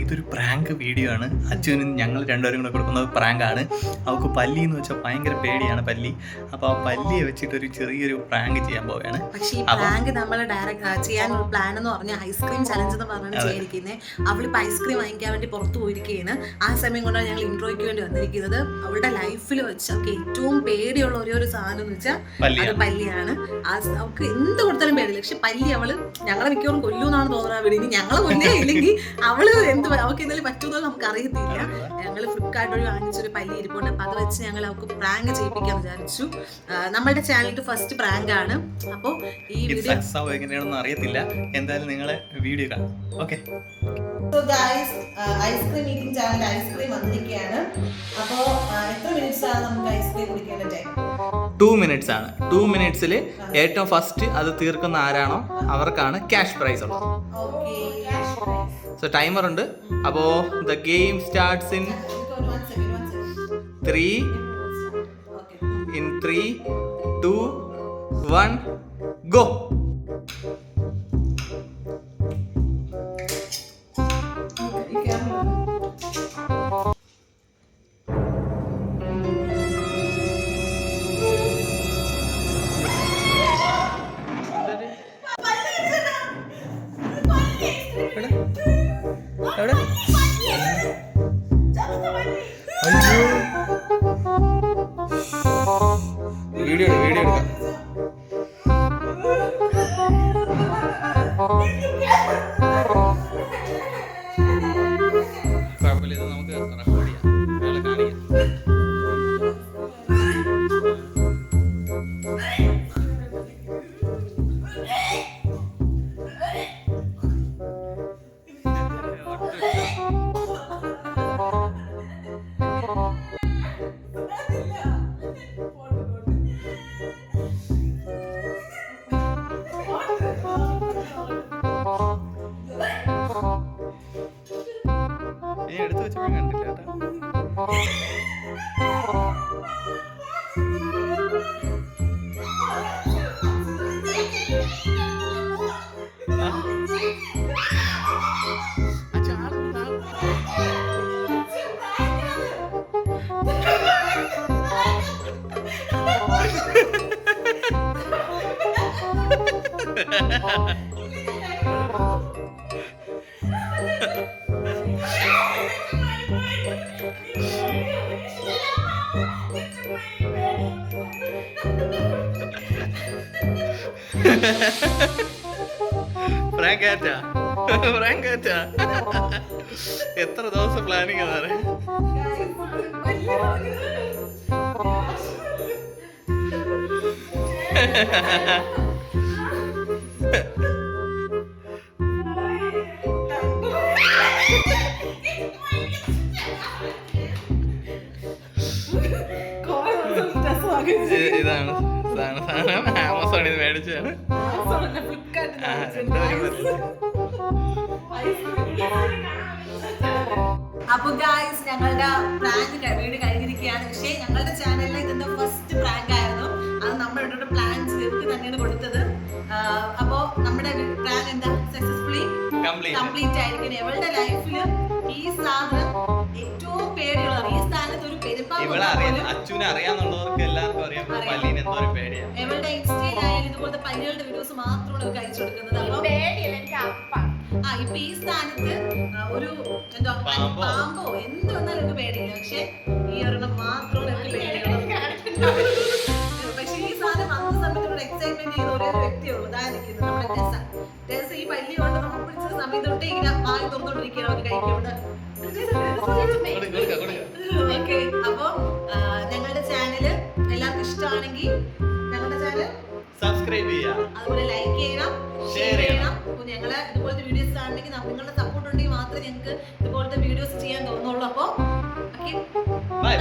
ഇതൊരു prank video ആണ്. അച്ഛനും ഞങ്ങൾ രണ്ടുപേരും കൂടെ കൊടുക്കുന്നത് പ്രാങ്കാണ്. അവൾക്ക് പല്ലി എന്ന് വെച്ചാൽ ഭയങ്കര പേടിയാണ് പല്ലി. അപ്പോൾ ആ പല്ലിയെ വെച്ചിട്ട് ഒരു ചെറിയൊരു പ്രാങ്ക് ചെയ്യാൻ പോവുകയാണ്. പക്ഷേ ഈ പ്രാങ്ക് നമ്മൾ ഡയറക്റ്റ് ചെയ്യാനുള്ള പ്ലാൻ എന്ന് പറഞ്ഞാൽ ഐസ്ക്രീം ചലഞ്ച് എന്ന് പറഞ്ഞാണ് ചെയ്തിരിക്കുന്നത്. അവളിപ്പോൾ ഐസ്ക്രീം വാങ്ങിക്കാൻ വേണ്ടി പുറത്ത് പോയിരിക്കുകയാണ്. ആ സമയം കൊണ്ടാണ് ഞങ്ങൾ ഇൻട്രോയ്ക്ക് വേണ്ടി വന്നിരിക്കുന്നത്. അവളുടെ ലൈഫിൽ വെച്ച് അവൾക്ക് ഏറ്റവും പേടിയുള്ള ഒരു സാധനം എന്ന് വെച്ചാൽ അത് പല്ലിയാണ്. അവൾക്ക് എന്ത് കൊടുത്താലും പേടിയില്ല. പക്ഷെ പല്ലി അവള് ഞങ്ങളെ മിക്കവാറും കൊല്ലൂന്നാണ് തോന്നുന്നത്. വീട് ഇനി ഞങ്ങളെ കൊല്ലേ ഇല്ലെങ്കിൽ അവള് അവൾക്ക് എന്തെങ്കിലും പറ്റുമെന്ന് നമുക്ക് അറിയത്തില്ല. ഞങ്ങൾ ഫ്ലിപ്കാർട്ട് വഴി വാങ്ങിച്ചൊരു പല്ലി ഇരിപ്പുണ്ട്. അപ്പൊ അത് വെച്ച് ഞങ്ങൾ അവൾക്ക് പ്രാങ്ക് ചെയ്യിപ്പിക്കാൻ വിചാരിച്ചു. നമ്മളുടെ ചാനലിൽ ഫസ്റ്റ് പ്രാങ്ക് ആണ്. അപ്പോൾ ഈ വീഡിയോ എങ്ങനെയാണെന്ന് അറിയത്തില്ല. എന്തായാലും നിങ്ങളെ വീഡിയോ കാണാം. Okay, ice cream eating channel ice cream വന്നിരിക്കുകയാണ്. അപ്പോൾ എത്ര മിനിറ്റ്സ് ആണ് നമുക്ക് ഐസ്ക്രീം കുടിക്കേണ്ട ടൈം? 2 minutes ആണ്. 2 minutes ഏറ്റവും ഫസ്റ്റ് അത് തീർക്കുന്ന ആരാണോ അവർക്കാണ് ക്യാഷ് പ്രൈസ് ഉള്ളത്. സോ ടൈമർ ഉണ്ട്. അപ്പോ the game starts in 3 2 1 go. Video എടുക്കാം. കുഴപ്പമില്ല, ഇത് നമുക്ക് റെക്കോർഡ് ചെയ്യാം. അയാളെ കാണിക്കാം. എടുത്തു വെച്ചപ്പോഴും കണ്ടില്ല കേട്ടോ. എത്ര ദിവസം പ്ലാനിങ് ആണ്? ഇതാണ് സാധനം. ആമസോണിൽ നിന്ന് മേടിച്ചതാണ്. അപ്പൊ ഗായ്സ്, ഞങ്ങളുടെ പ്രാങ്ക് വീട് കഴിഞ്ഞിരിക്കുകയാണ്. പക്ഷേ ഞങ്ങളുടെ ചാനലിൽ ഇതിന്റെ ഫസ്റ്റ് പ്രാങ്ക് ആയിരുന്നു. അത് നമ്മൾ ഇവിടെ പ്ലാൻ ചെയ്ത് തന്നെയാണ് കൊടുത്തത്. അപ്പോ നമ്മുടെ പ്രാങ്ക് എന്താ സക്സസ്ഫുള്ളി കംപ്ലീറ്റ് ആയിരിക്കും. ഇവളുടെ ലൈഫില് ഈ സാധനം ഏറ്റവും പേടിയുള്ളതാണ്. ഈ സ്ഥാനത്ത് ഒരു അച്ഛനെ അറിയാന്നുള്ളവർക്ക് എല്ലാവർക്കും അറിയാം പല്ലീനെ എന്തോ പേടിയാണ്. ഇവളുടെ ഇൻസ്റ്റയിലായാലും ഇതുപോലത്തെ പല്ലികളുടെ വീഡിയോസ് മാത്രമാണ് ഇവർ കഴിച്ചു കൊടുക്കുന്നത്. ഇപ്പൊ ഈ സ്ഥാനത്ത് ഒരു എന്തോ പാമ്പോ എന്ത് വന്നാലും എനിക്ക് പേടിയില്ല. പക്ഷെ ഈ ഒരെണ്ണം മാത്രമാണ് എനിക്ക് പേടിയുള്ളത്. പക്ഷെ ഈ സാധനം വന്ന സമയത്ത് ഇവിടെ എക്സൈറ്റ്മെന്റ് ചെയ്ത ഒരേ വ്യക്തിയുള്ളൂ. ഇതാണ് നിൽക്കുന്നത് നമ്മുടെ ടെസ്. ഈ പല്ലി കൊണ്ട് നമ്മൾ പിടിച്ച സമയത്ത് തൊട്ടേ ഇങ്ങനെ വാങ്ങി തുറന്നോണ്ടിരിക്കുകയാണ്. അവർ കഴിക്കുന്നത്. ഓക്കെ, അപ്പൊ ഞങ്ങളുടെ ചാനല് എല്ലാവർക്കും ഇഷ്ടമാണെങ്കിൽ ഞങ്ങളുടെ ചാനൽ സബ്സ്ക്രൈബ് ചെയ്യാം, അതുപോലെ ലൈക്ക് ചെയ്യണം, ഷെയർ ചെയ്യണം. അപ്പോൾ ഞങ്ങളെ ഇതുപോലത്തെ വീഡിയോസ് കാണണമെങ്കിൽ നിങ്ങളുടെ സപ്പോർട്ട് ഉണ്ടെങ്കിൽ മാത്രമേ ഞങ്ങൾക്ക് ഇതുപോലത്തെ വീഡിയോസ് ചെയ്യാൻ തോന്നുള്ളൂ. അപ്പോൾ ഓക്കെ, ബൈ.